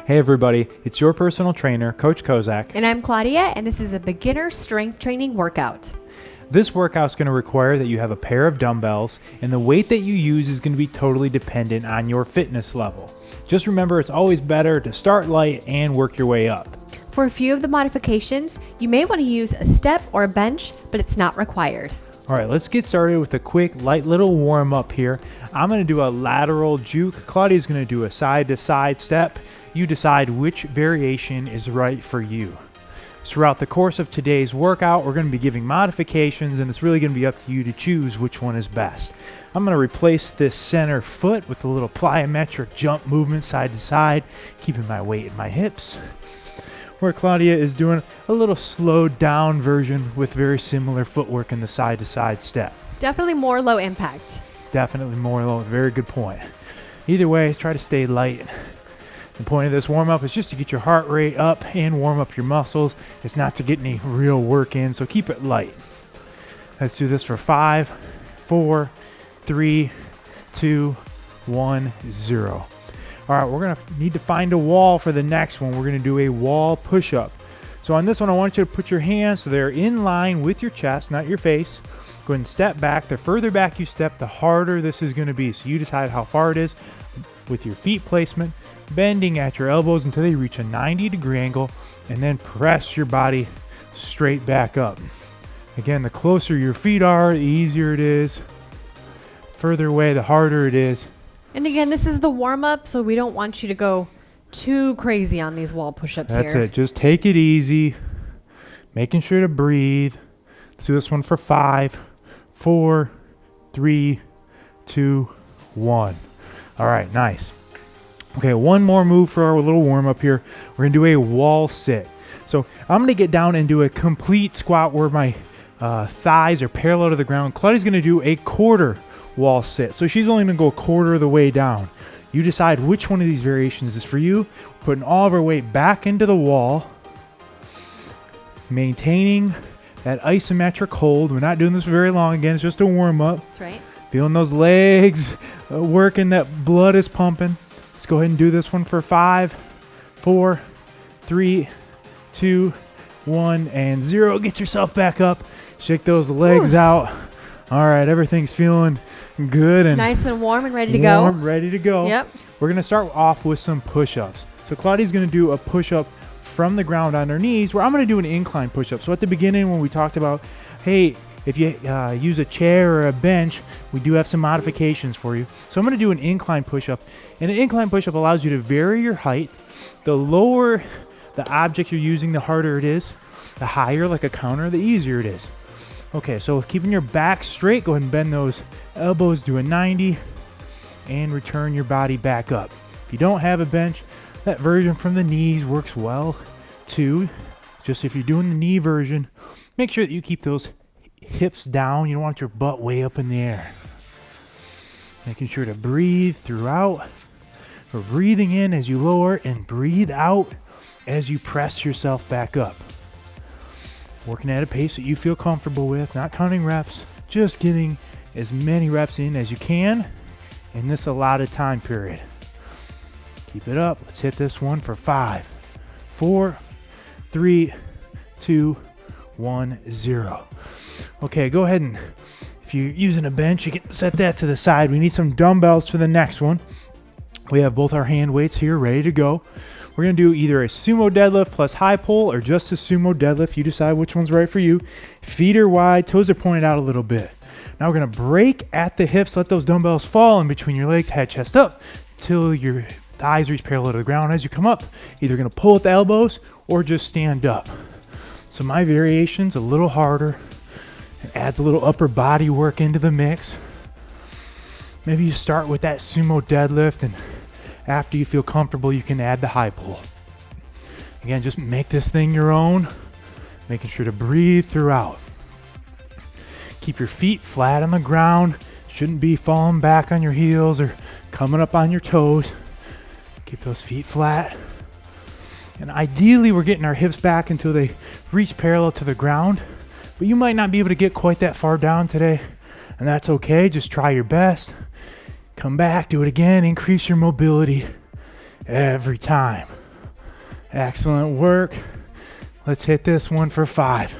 Hey everybody, it's your personal trainer, Coach Kozak. And I'm Claudia, and this is a beginner strength training workout. This workout is going to require that you have a pair of dumbbells, and the weight that you use is going to be totally dependent on your fitness level. Just remember, it's always better to start light and work your way up. For a few of the modifications, you may want to use a step or a bench, but it's not required. All right, let's get started with a quick, light little warm up here. I'm going to do a lateral juke. Claudia's going to do a side-to-side step. You decide which variation is right for you. Throughout the course of today's workout, we're going to be giving modifications, and it's really going to be up to you to choose which one is best. I'm going to replace this center foot with a little plyometric jump movement side to side, keeping my weight in my hips. Where Claudia is doing a little slowed down version with very similar footwork in the side to side step. Definitely more low impact. Definitely more low. Very good point. Either way, try to stay light. The point of this warm-up is just to get your heart rate up and warm up your muscles. It's not to get any real work in, so keep it light. Let's do this for 5, 4, 3, 2, 1, 0. All right, we're gonna need to find a wall for the next one. We're gonna do a wall push-up. So on this one, I want you to put your hands so they're in line with your chest, not your face. Go ahead and step back. The further back you step, the harder this is gonna be. So you decide how far it is with your feet placement, bending at your elbows until they reach a 90-degree angle, and then press your body straight back up. Again, the closer your feet are, the easier it is. Further away, the harder it is. And again, this is the warm-up, so we don't want you to go too crazy on these wall push-ups here. That's it. Just take it easy, making sure to breathe. Let's do this one for 5, 4, 3, 2, 1. All right, nice. Okay, one more move for our little warm-up here. We're going to do a wall sit. So I'm going to get down and do a complete squat where my thighs are parallel to the ground. Claudia's going to do a quarter wall sit. So she's only going to go a quarter of the way down. You decide which one of these variations is for you. Putting all of our weight back into the wall. Maintaining that isometric hold. We're not doing this for very long. Again, it's just a warm-up. That's right. Feeling those legs working, that blood is pumping. Let's go ahead and do this one for 5, 4, 3, 2, 1, and 0. Get yourself back up. Shake those legs out. All right, everything's feeling good and nice and warm and ready to go. Ready to go. Yep. We're going to start off with some push-ups. So Claudia's going to do a push-up from the ground on her knees, where I'm going to do an incline push-up. So at the beginning when we talked about, hey, if you use a chair or a bench, we do have some modifications for you. So I'm going to do an incline push-up. And an incline push-up allows you to vary your height. The lower the object you're using, the harder it is. The higher, like a counter, the easier it is. Okay, so keeping your back straight, go ahead and bend those elbows, do a 90, and return your body back up. If you don't have a bench, that version from the knees works well too. Just if you're doing the knee version, make sure that you keep those hips down. You don't want your butt way up in the air. Making sure to breathe throughout. We're breathing in as you lower and breathe out as you press yourself back up. Working at a pace that you feel comfortable with, not counting reps, just getting as many reps in as you can in this allotted time period. Keep it up. Let's hit this one for 5, 4, 3, 2, 1, 0. Okay, go ahead and if you're using a bench, you can set that to the side. We need some dumbbells for the next one. We have both our hand weights here ready to go. We're going to do either a sumo deadlift plus high pull or just a sumo deadlift. You decide which one's right for you. Feet are wide, toes are pointed out a little bit. Now we're going to break at the hips, let those dumbbells fall in between your legs, head, chest up, till your thighs reach parallel to the ground. As you come up, either going to pull at the elbows or just stand up. So my variation's a little harder. It adds a little upper body work into the mix. Maybe you start with that sumo deadlift, and after you feel comfortable, you can add the high pull. Again, just make this thing your own, making sure to breathe throughout. Keep your feet flat on the ground. Shouldn't be falling back on your heels or coming up on your toes. Keep those feet flat. And ideally, we're getting our hips back until they reach parallel to the ground. But you might not be able to get quite that far down today, and that's okay. Just try your best. Come back, do it again, increase your mobility every time. Excellent work. Let's hit this one for 5,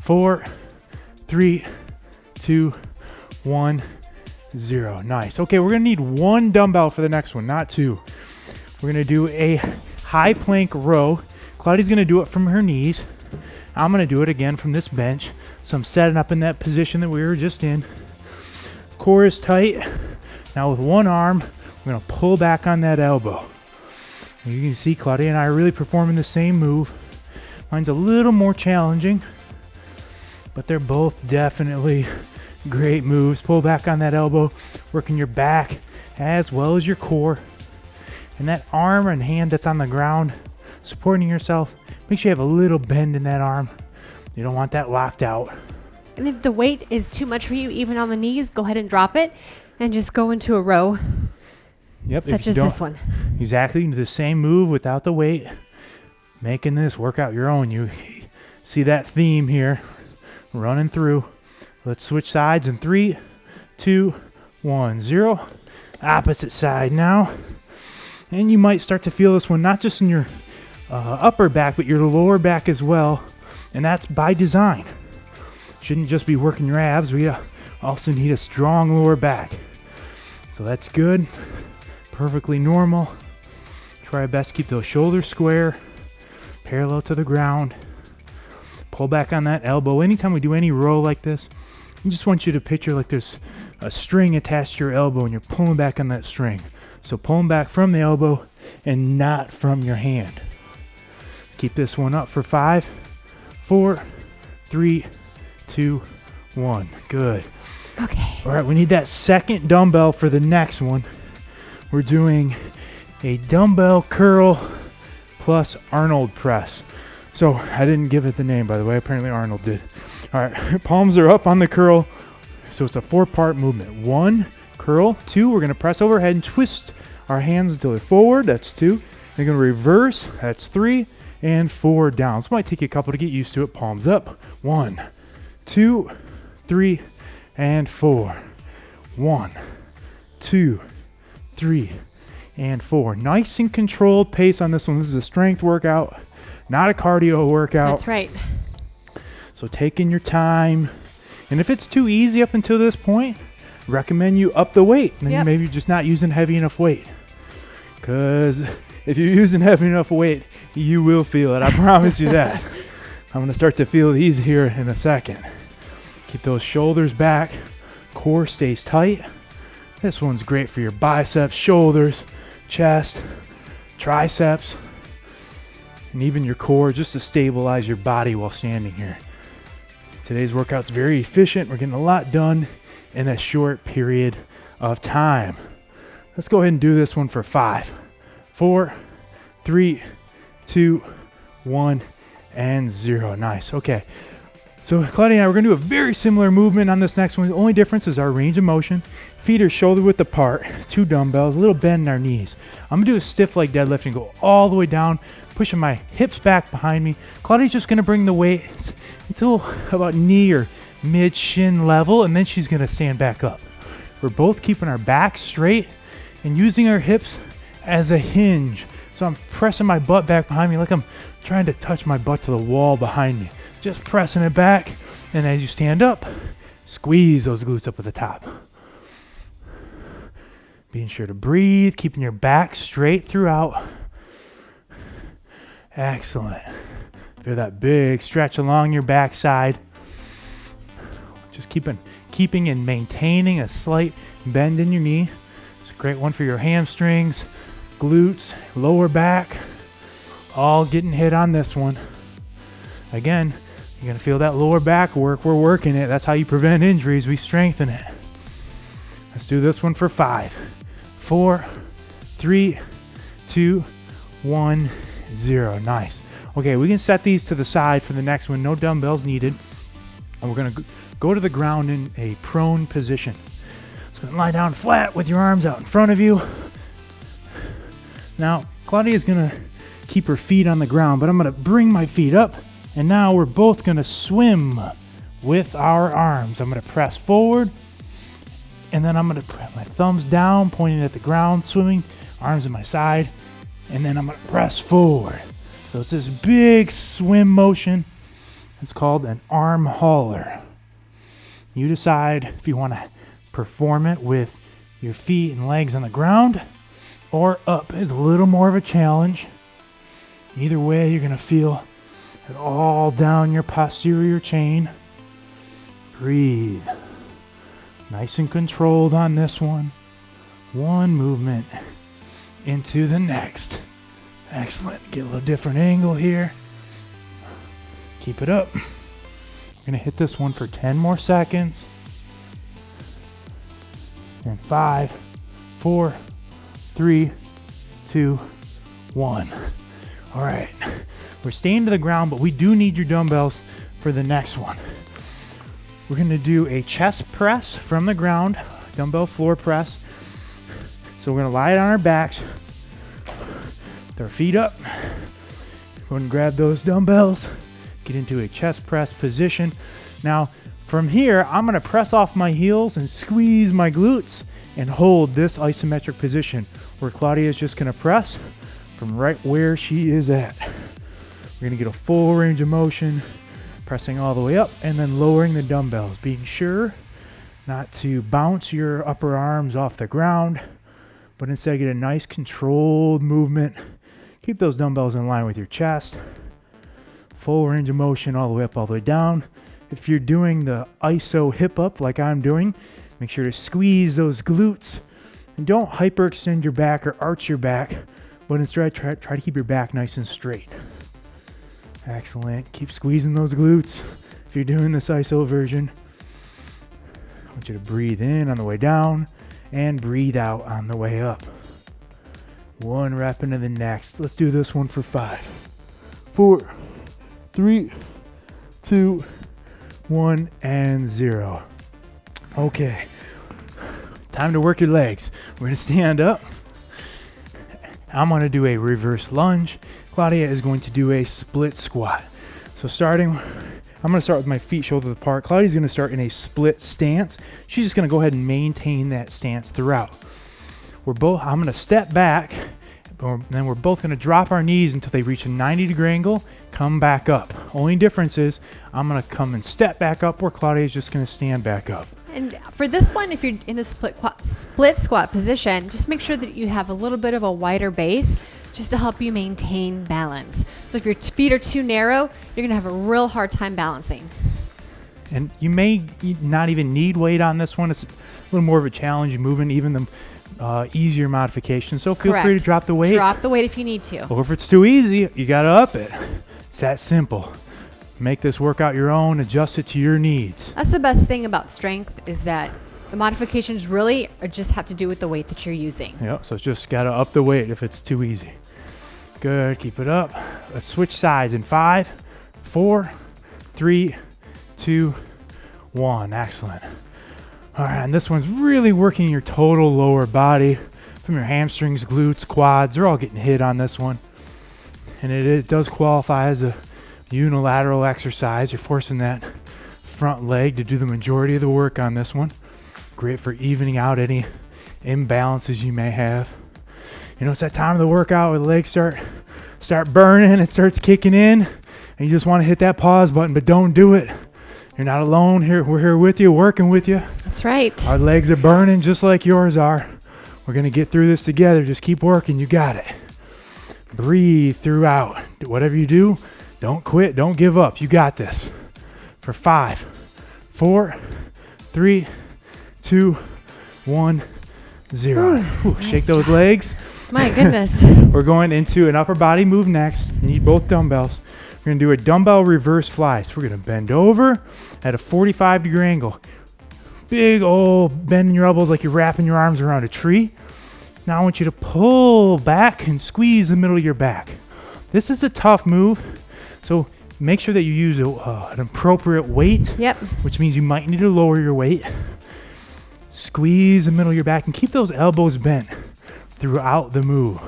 4, 3, 2, 1, 0. Nice. Okay, we're gonna need 1 dumbbell for the next one, not 2. We're gonna do a high plank row. Claudia's gonna do it from her knees. I'm gonna do it again from this bench. So I'm setting up in that position that we were just in. Core is tight. Now with one arm, we're gonna pull back on that elbow. You can see Claudia and I are really performing the same move. Mine's a little more challenging, but they're both definitely great moves. Pull back on that elbow, working your back as well as your core. And that arm and hand that's on the ground, supporting yourself, make sure you have a little bend in that arm. You don't want that locked out. And if the weight is too much for you, even on the knees, go ahead and drop it and just go into a row. Yep, such as this one. Exactly, the same move without the weight. Making this workout your own. You see that theme here running through. Let's switch sides in 3, 2, 1, 0. Opposite side now. And you might start to feel this one not just in your upper back, but your lower back as well. And that's by design. Shouldn't just be working your abs. We also need a strong lower back. So that's good. Perfectly normal. Try our best to keep those shoulders square, parallel to the ground. Pull back on that elbow. Anytime we do any row like this, I just want you to picture like there's a string attached to your elbow and you're pulling back on that string. So pulling back from the elbow and not from your hand. Let's keep this one up for 5, 4, 3, 2, 1. Good. Okay. All right, we need that second dumbbell for the next one. We're doing a dumbbell curl plus Arnold press. So I didn't give it the name, by the way. Apparently Arnold did. All right, palms are up on the curl. So it's a 4-part movement. 1, curl. 2, we're gonna press overhead and twist our hands until they're forward. That's 2. They're gonna reverse. That's 3. And 4 down. So it might take you a couple to get used to it. Palms up. 1, 2, 3, and 4. 1, 2, 3, and 4. Nice and controlled pace on this one. This is a strength workout, not a cardio workout. That's right. So taking your time. And if it's too easy up until this point, recommend you up the weight. And then maybe you're just not using heavy enough weight. Because if you're using heavy enough weight, you will feel it. I promise you that. I'm going to start to feel these here in a second. Keep those shoulders back. Core stays tight. This one's great for your biceps, shoulders, chest, triceps, and even your core, just to stabilize your body while standing here. Today's workout's very efficient. We're getting a lot done in a short period of time. Let's go ahead and do this one for 5, 4, 3, 2, 1, and 0. Nice. Okay. So Claudia and I, we're going to do a very similar movement on this next one. The only difference is our range of motion. Feet are shoulder width apart, 2 dumbbells, a little bend in our knees. I'm going to do a stiff leg deadlift and go all the way down, pushing my hips back behind me. Claudia's just going to bring the weight until about knee or mid-shin level, and then she's going to stand back up. We're both keeping our back straight and using our hips as a hinge. So I'm pressing my butt back behind me like I'm trying to touch my butt to the wall behind me. Just pressing it back, and as you stand up, squeeze those glutes up at the top. Being sure to breathe, keeping your back straight throughout. Excellent. Feel that big stretch along your backside. Just keeping and maintaining a slight bend in your knee. It's a great one for your hamstrings, glutes, lower back. All getting hit on this one. Again, you're going to feel that lower back work. We're working it. That's how you prevent injuries. We strengthen it. Let's do this one for 5, 4, 3, 2, 1, 0. Nice. Okay, we can set these to the side for the next one. No dumbbells needed. And we're going to go to the ground in a prone position. So lie down flat with your arms out in front of you. Now, Claudia is going to keep her feet on the ground, but I'm going to bring my feet up. And now we're both going to swim with our arms. I'm going to press forward, and then I'm going to put my thumbs down, pointing at the ground, swimming, arms at my side, and then I'm going to press forward. So it's this big swim motion. It's called an arm hauler. You decide if you want to perform it with your feet and legs on the ground or up is a little more of a challenge. Either way, you're going to feel it all down your posterior chain. Breathe. Nice and controlled on this one. One movement into the next. Excellent. Get a little different angle here. Keep it up. We're going to hit this one for 10 more seconds. And 5, 4, 3, 2, 1. All right. We're staying to the ground, but we do need your dumbbells for the next one. We're going to do a chest press from the ground, dumbbell floor press. So we're going to lie on our backs, with our feet up. Go and grab those dumbbells, get into a chest press position. Now, from here, I'm going to press off my heels and squeeze my glutes and hold this isometric position where Claudia is just going to press from right where she is at. We're going to get a full range of motion, pressing all the way up and then lowering the dumbbells, being sure not to bounce your upper arms off the ground, but instead get a nice controlled movement. Keep those dumbbells in line with your chest. Full range of motion all the way up, all the way down. If you're doing the iso hip up like I'm doing, make sure to squeeze those glutes and don't hyperextend your back or arch your back, but instead try to keep your back nice and straight. Excellent. Keep squeezing those glutes if you're doing this iso version. I want you to breathe in on the way down and breathe out on the way up. One rep into the next. Let's do this one for 5, 4, 3, 2, 1, and 0. Okay. Time to work your legs. We're going to stand up. I'm going to do a reverse lunge. Claudia is going to do a split squat. So I'm going to start with my feet shoulder apart. Claudia's going to start in a split stance. She's just going to go ahead and maintain that stance throughout. I'm going to step back, and then we're both going to drop our knees until they reach a 90-degree angle, come back up. Only difference is I'm going to come and step back up where Claudia is just going to stand back up. And for this one, if you're in the split squat position, just make sure that you have a little bit of a wider base just to help you maintain balance. So if your feet are too narrow, you're gonna have a real hard time balancing. And you may not even need weight on this one. It's a little more of a challenge movement, even the easier modification. So feel free to drop the weight. Drop the weight if you need to. Or if it's too easy, you gotta up it. It's that simple. Make this workout your own, adjust it to your needs. That's the best thing about strength, is that the modifications really just have to do with the weight that you're using. Yep, so it's just gotta up the weight if it's too easy. Good, keep it up. Let's switch sides in 5, 4, 3, 2, 1. Excellent. All right, and this one's really working your total lower body, from your hamstrings, glutes, quads. They're all getting hit on this one. And it does qualify as a unilateral exercise. You're forcing that front leg to do the majority of the work on this one. Great for evening out any imbalances you may have. You know, it's that time of the workout where the legs start burning, it starts kicking in, and you just want to hit that pause button, but don't do it. You're not alone here. We're here with you, working with you. That's right. Our legs are burning just like yours are. We're going to get through this together. Just keep working. You got it. Breathe throughout. Whatever you do, don't quit. Don't give up. You got this. For 5, 4, 3, 2, 1, 0. Ooh, nice shake those job. Legs. My goodness. We're going into an upper body move next. Need both dumbbells. We're going to do a dumbbell reverse fly. So we're going to bend over at a 45-degree angle. Big old bend in your elbows like you're wrapping your arms around a tree. Now I want you to pull back and squeeze the middle of your back. This is a tough move, so make sure that you use an appropriate weight. Yep. Which means you might need to lower your weight. Squeeze the middle of your back and keep those elbows bent throughout the move.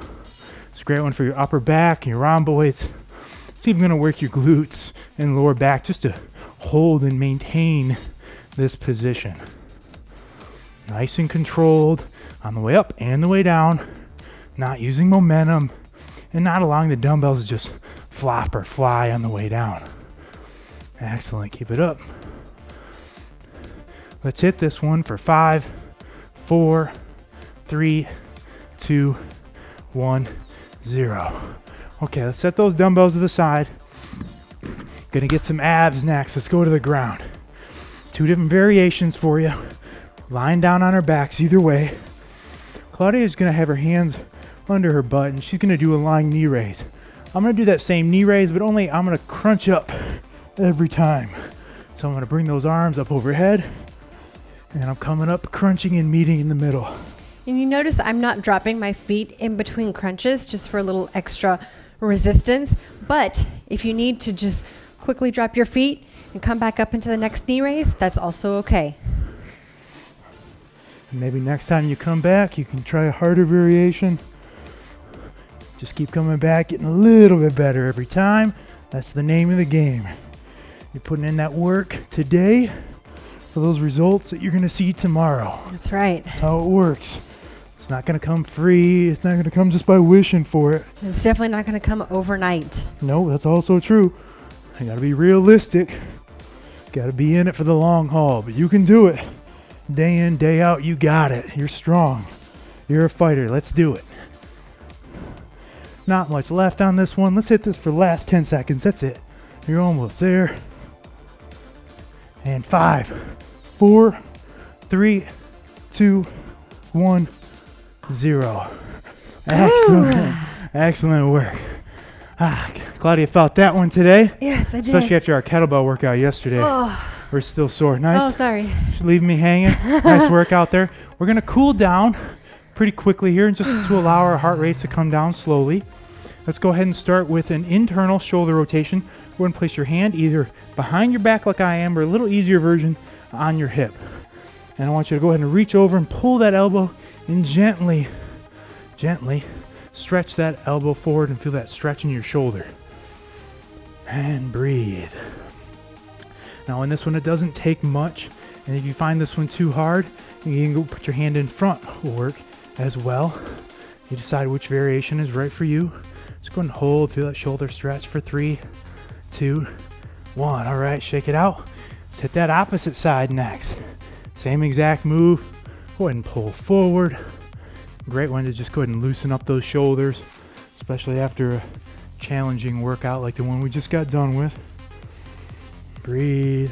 It's a great one for your upper back and your rhomboids. It's even going to work your glutes and lower back just to hold and maintain this position. Nice and controlled on the way up and the way down. Not using momentum and not allowing the dumbbells to just flop or fly on the way down. Excellent, keep it up. Let's hit this one for 5, 4, 3, 2, 1, 0. Okay, let's set those dumbbells to the side. Gonna get some abs next. Let's go to the ground. 2 different variations for you. Lying down on our backs either way. Claudia is gonna have her hands under her butt and she's gonna do a lying knee raise. I'm gonna do that same knee raise, but only I'm gonna crunch up every time. So I'm gonna bring those arms up overhead and I'm coming up, crunching and meeting in the middle. And you notice I'm not dropping my feet in between crunches just for a little extra resistance. But if you need to just quickly drop your feet and come back up into the next knee raise, that's also okay. Maybe next time you come back, you can try a harder variation. Just keep coming back, getting a little bit better every time. That's the name of the game. You're putting in that work today for those results that you're going to see tomorrow. That's right. That's how it works. It's not going to come free. It's not going to come just by wishing for it. It's definitely not going to come overnight. No, that's also true. You got to be realistic. Got to be in it for the long haul, but you can do it. Day in, day out, you got it. You're strong. You're a fighter. Let's do it. Not much left on this one. Let's hit this for the last 10 seconds. That's it. You're almost there. And 5, 4, 3, 2, 1, 0. Excellent. Excellent work. Claudia felt that one today. Yes, I did. Especially after our kettlebell workout yesterday. Oh. We're still sore. Nice. Oh, sorry. Should leave me hanging. Nice work out there. We're going to cool down pretty quickly here and just to allow our heart rates to come down slowly. Let's go ahead and start with an internal shoulder rotation. Go ahead and place your hand either behind your back like I am or a little easier version on your hip. And I want you to go ahead and reach over and pull that elbow and gently stretch that elbow forward and feel that stretch in your shoulder. And breathe. Now in this one, it doesn't take much. And if you find this one too hard, you can go put your hand in front will work as well. You decide which variation is right for you. Just go ahead and hold, feel that shoulder stretch for 3, 2, 1. All right, shake it out. Let's hit that opposite side next. Same exact move. Go ahead and pull forward. Great one to just go ahead and loosen up those shoulders, especially after a challenging workout like the one we just got done with. Breathe.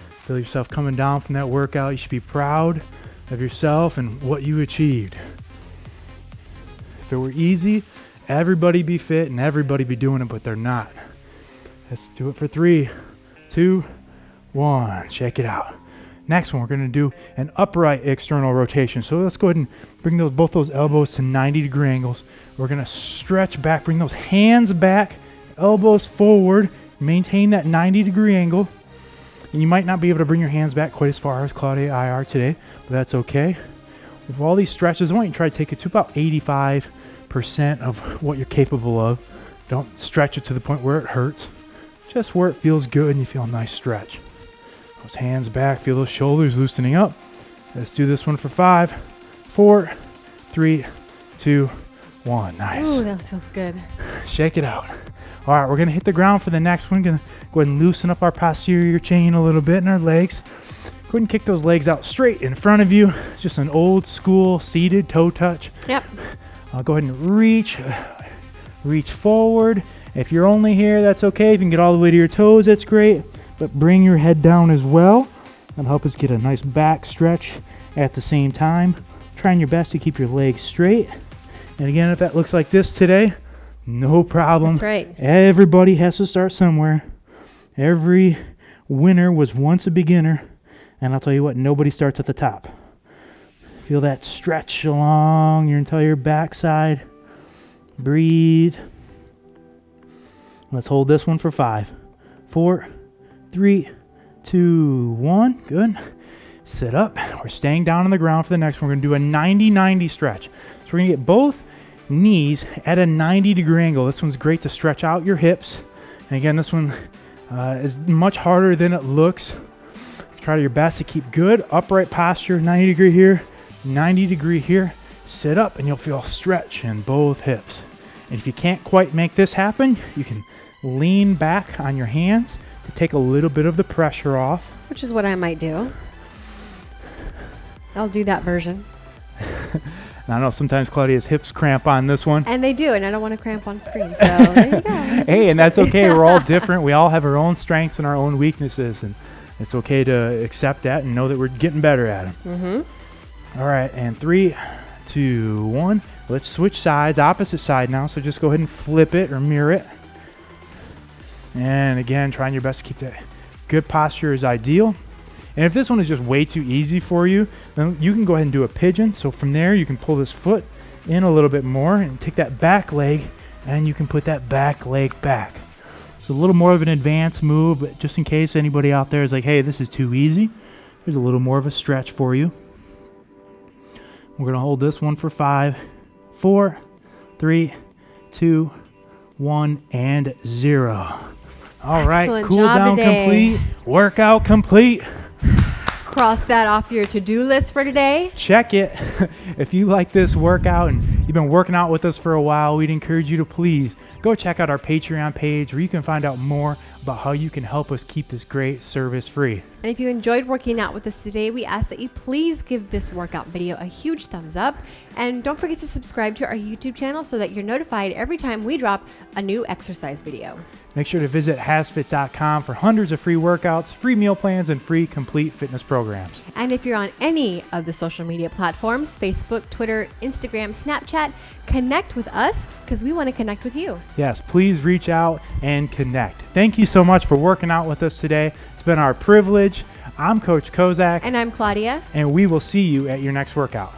Feel yourself coming down from that workout. You should be proud of yourself and what you achieved. If it were easy, everybody be fit and everybody be doing it, but they're not. Let's do it for 3, 2, 1. Check it out. Next one, we're going to do an upright external rotation. So let's go ahead and bring both those elbows to 90-degree angles. We're going to stretch back, bring those hands back, elbows forward, maintain that 90-degree angle. And you might not be able to bring your hands back quite as far as Claudia and I are today, but that's okay. With all these stretches, I want you to try to take it to about 85% of what you're capable of. Don't stretch it to the point where it hurts. Just where it feels good and you feel a nice stretch. Those hands back, feel those shoulders loosening up. Let's do this one for 5, 4, 3, 2, 1. Nice. Ooh, that feels good. Shake it out. All right, we're going to hit the ground for the next one. Going to go ahead and loosen up our posterior chain a little bit in our legs. Go ahead and kick those legs out straight in front of you. Just an old school seated toe touch. Yep. I'll go ahead and reach forward. If you're only here, that's okay. If you can get all the way to your toes, that's great. But bring your head down as well. That'll help us get a nice back stretch at the same time. Trying your best to keep your legs straight. And again, if that looks like this today, no problem. That's right. Everybody has to start somewhere. Every winner was once a beginner. And I'll tell you what, nobody starts at the top. Feel that stretch along your entire backside. Breathe. Let's hold this one for 5, 4, 3, 2, 1. Good. Sit up. We're staying down on the ground for the next one. We're going to do a 90-90 stretch. So we're going to get both knees at a 90-degree angle. This one's great to stretch out your hips. And again, this one is much harder than it looks. Try your best to keep good upright posture. 90-degree here, 90-degree here. Sit up and you'll feel a stretch in both hips. And if you can't quite make this happen, you can lean back on your hands to take a little bit of the pressure off. Which is what I might do. I'll do that version. I know sometimes Claudia's hips cramp on this one. And they do, and I don't want to cramp on screen. So there you go. Hey, and that's okay. We're all different. We all have our own strengths and our own weaknesses, and it's okay to accept that and know that we're getting better at them. All right, and 3, 2, 1. Let's switch sides, opposite side now. So just go ahead and flip it or mirror it. And again, trying your best to keep that good posture is ideal. And if this one is just way too easy for you, then you can go ahead and do a pigeon. So from there, you can pull this foot in a little bit more and take that back leg, and you can put that back leg back. So a little more of an advanced move, but just in case anybody out there is like, hey, this is too easy, here's a little more of a stretch for you. We're going to hold this one for 5, 4, 3, 2, 1, and 0. All right, Excellent cool job down today. complete, workout complete. Cross that off your to-do list for today. Check it. If you like this workout and you've been working out with us for a while, we'd encourage you to please go check out our Patreon page where you can find out more about how you can help us keep this great service free. And if you enjoyed working out with us today, we ask that you please give this workout video a huge thumbs up. And don't forget to subscribe to our YouTube channel so that you're notified every time we drop a new exercise video. Make sure to visit HASfit.com for hundreds of free workouts, free meal plans, and free complete fitness programs. And if you're on any of the social media platforms, Facebook, Twitter, Instagram, Snapchat, connect with us because we want to connect with you. Yes, please reach out and connect. Thank you so much for working out with us today. It's been our privilege. I'm Coach Kozak. And I'm Claudia. And we will see you at your next workout.